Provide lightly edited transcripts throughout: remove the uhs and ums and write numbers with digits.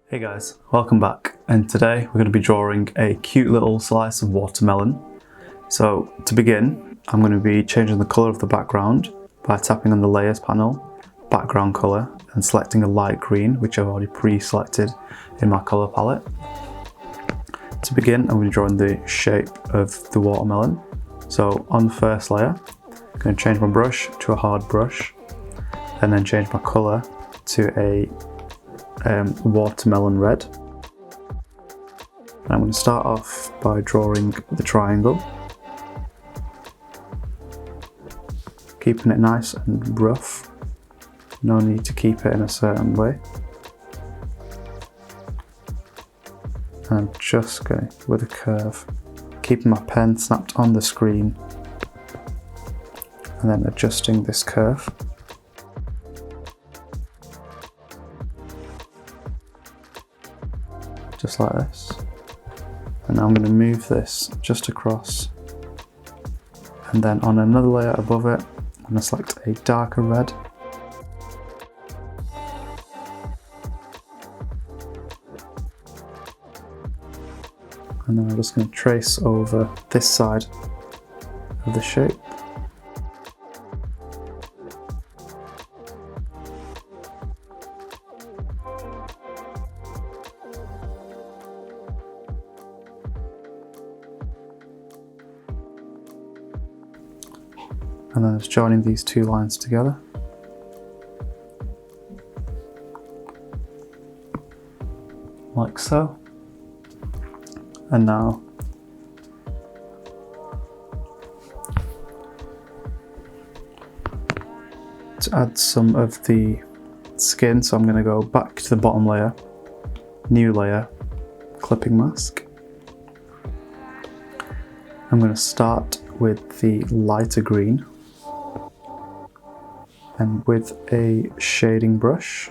Hey guys, welcome back, and today we're going to be drawing a cute little slice of watermelon. So to begin, I'm going to be changing the colour of the background by tapping on the layers panel, background colour, and selecting a light green, which I've already pre-selected in my colour palette. To begin, I'm going to be drawing the shape of the watermelon. So on the first layer, I'm going to change my brush to a hard brush, and then change my colour to a watermelon red. I'm going to start off by drawing the triangle, keeping it nice and rough. No need to keep it in a certain way. And I'm just going with a curve, keeping my pen snapped on the screen, and then adjusting this curve. Just like this. And now I'm going to move this just across, and then on another layer above it, I'm going to select a darker red. And then I'm just going to trace over this side of the shape. And then just joining these two lines together. Like so. And now to add some of the skin, so I'm going to go back to the bottom layer, new layer, clipping mask. I'm going to start with the lighter green, and with a shading brush,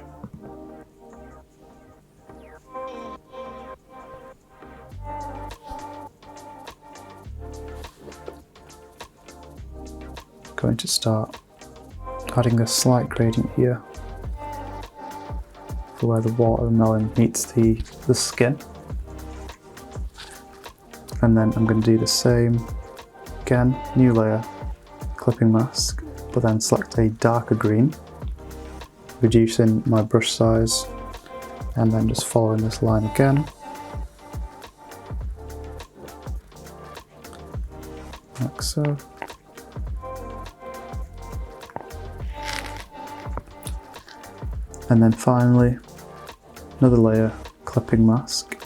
going to start adding a slight gradient here for where the watermelon meets the skin. And then I'm going to do the same again, new layer, clipping mask, but then select a darker green, reducing my brush size, and then just following this line again. Like so. And then finally, another layer, clipping mask.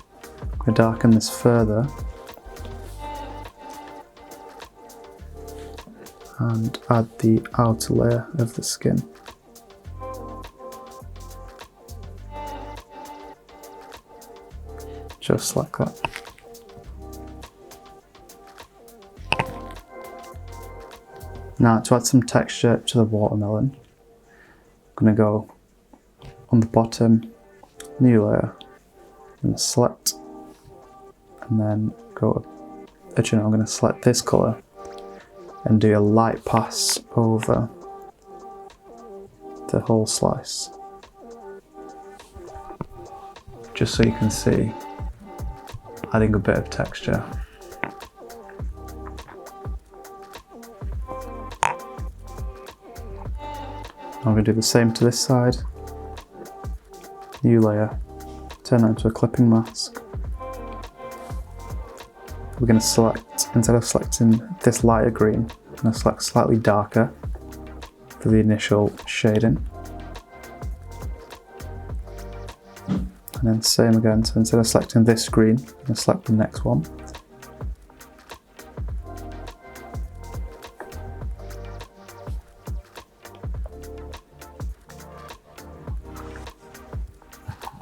I'm going to darken this further and add the outer layer of the skin. Just like that. Now to add some texture to the watermelon, I'm going to go on the bottom, new layer, I'm going to select, and then go, actually no, I'm going to select this colour and do a light pass over the whole slice, just so you can see, adding a bit of texture. I'm going to do the same to this side, new layer, turn that into a clipping mask. We're going to select, instead of selecting this lighter green, I'm going to select slightly darker for the initial shading. And then same again, so instead of selecting this green, I'm going to select the next one.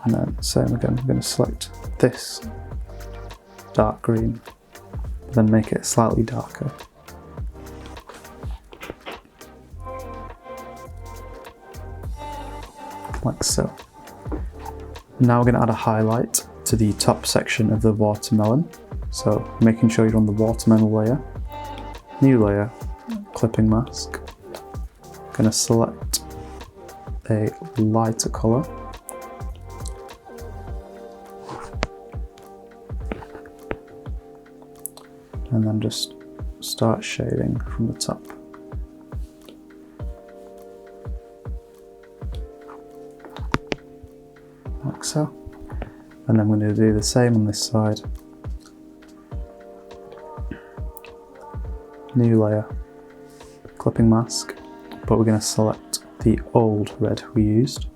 And then same again, I'm going to select this dark green, then make it slightly darker. Like so. Now we're going to add a highlight to the top section of the watermelon. So making sure you're on the watermelon layer, new layer, clipping mask. Going to select a lighter colour, and then just start shading from the top. Like so. And I'm going to do the same on this side. New layer, clipping mask, but we're going to select the old red we used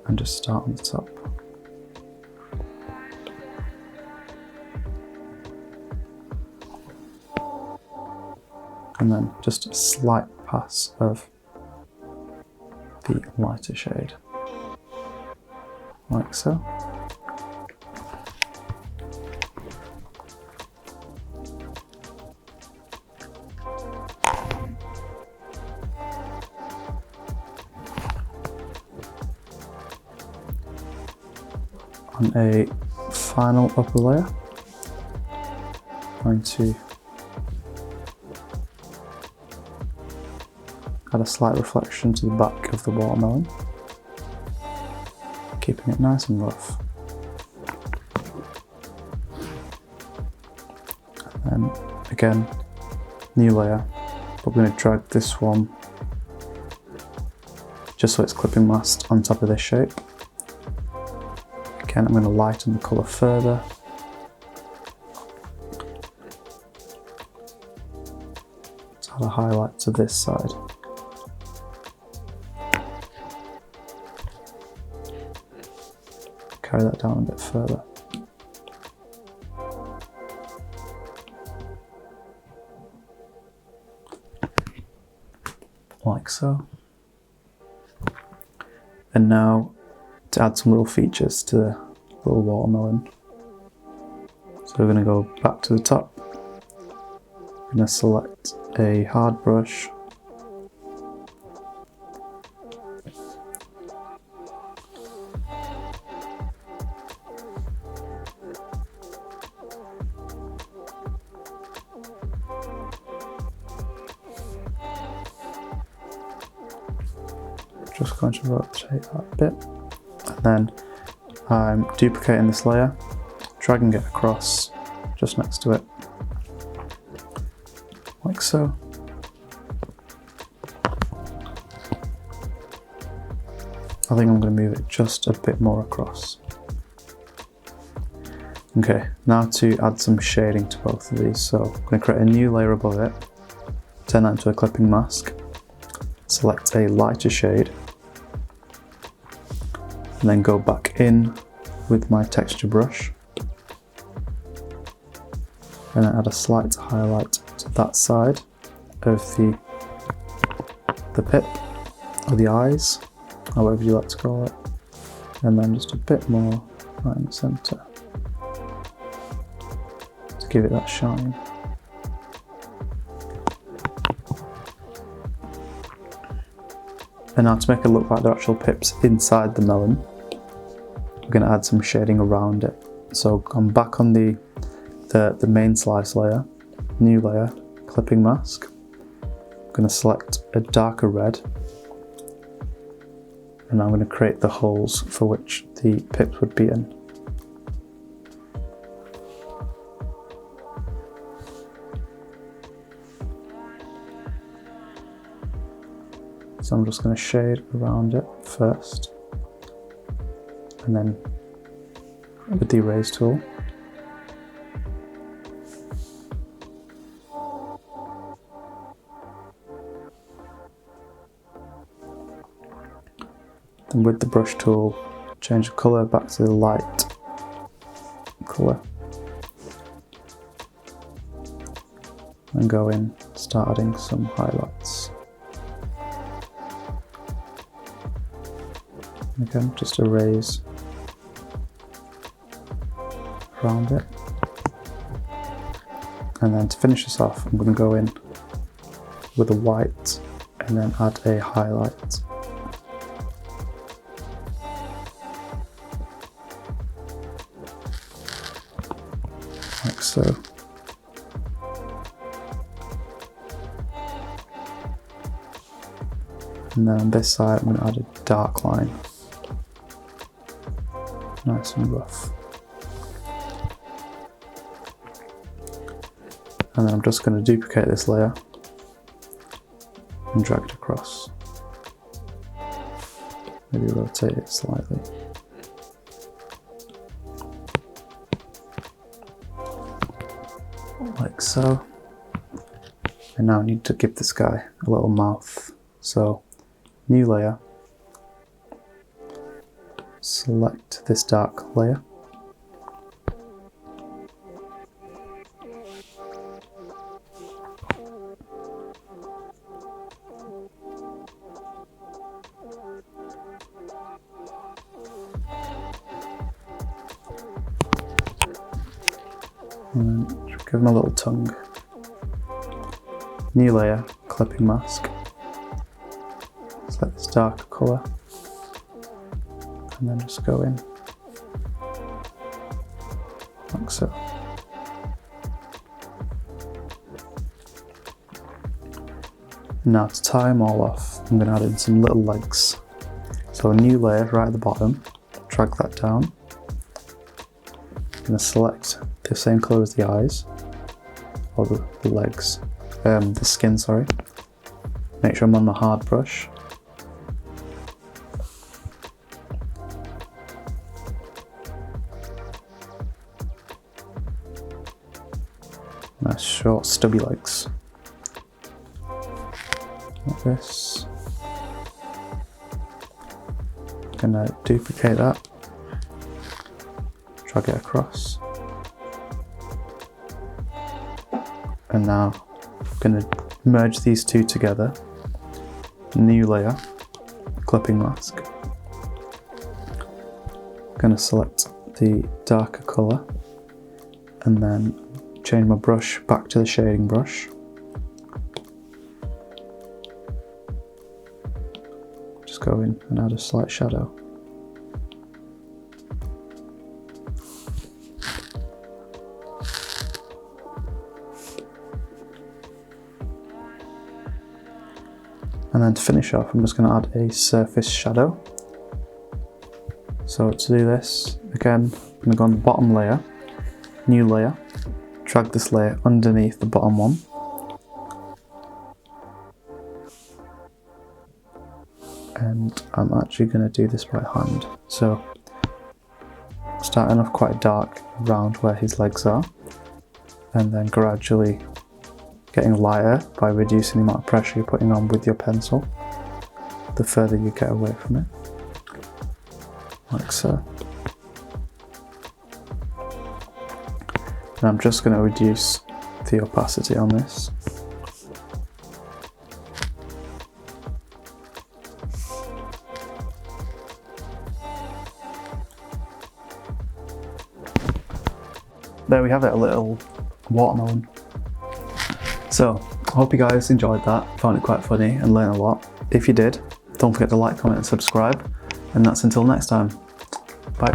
and just start on the top. And then just a slight pass of the lighter shade, like so. On a final upper layer, I'm going to add a slight reflection to the back of the watermelon, keeping it nice and rough. And then again, new layer, but we're going to drag this one just so it's clipping masked on top of this shape. Again, I'm going to lighten the colour further. Let's add a highlight to this side. Carry that down a bit further. Like so. And now to add some little features to the little watermelon. So we're going to go back to the top. I'm going to select a hard brush. Just going to rotate that bit, and then I'm duplicating this layer, dragging it across just next to it, like so. I think I'm going to move it just a bit more across. Okay, now to add some shading to both of these. So I'm going to create a new layer above it, turn that into a clipping mask, select a lighter shade, and then go back in with my texture brush and then add a slight highlight to that side of the pip or the eyes, however you like to call it, and then just a bit more right in the centre to give it that shine. And now to make it look like the actual pips inside the melon, we're going to add some shading around it. So I'm back on the main slice layer, new layer, clipping mask. I'm going to select a darker red, and I'm going to create the holes for which the pips would be in. So I'm just going to shade around it first, and then with the erase tool, then with the brush tool, change the colour back to the light colour, and go in, start adding some highlights. Again, just erase around it. And then to finish this off, I'm going to go in with a white and then add a highlight. Like so. And then on this side, I'm going to add a dark line. Nice and rough. And then I'm just going to duplicate this layer and drag it across. Maybe rotate it slightly. Like so. I now need to give this guy a little mouth. So, new layer. Select this dark layer. And then give him a little tongue. New layer, clipping mask. Select this darker colour. And then just go in. Like so. Now to tie them all off, I'm going to add in some little legs. So a new layer right at the bottom, drag that down. I'm going to select the same colour as the eyes, or the legs, the skin, sorry. Make sure I'm on my hard brush. Nice short stubby legs. Like this. I'm going to duplicate that, drag it across. And now I'm going to merge these two together. New layer, clipping mask. I'm going to select the darker colour and then change my brush back to the shading brush. Just go in and add a slight shadow. And then to finish off, I'm just going to add a surface shadow. So to do this, again, I'm going to go on the bottom layer, new layer, drag this layer underneath the bottom one. And I'm actually going to do this by hand. So starting off quite dark around where his legs are, and then gradually getting lighter by reducing the amount of pressure you're putting on with your pencil, the further you get away from it, like so. And I'm just going to reduce the opacity on this. There we have it, a little watermelon. So, I hope you guys enjoyed that, found it quite funny and learned a lot. If you did, don't forget to like, comment and subscribe. And that's until next time. Bye.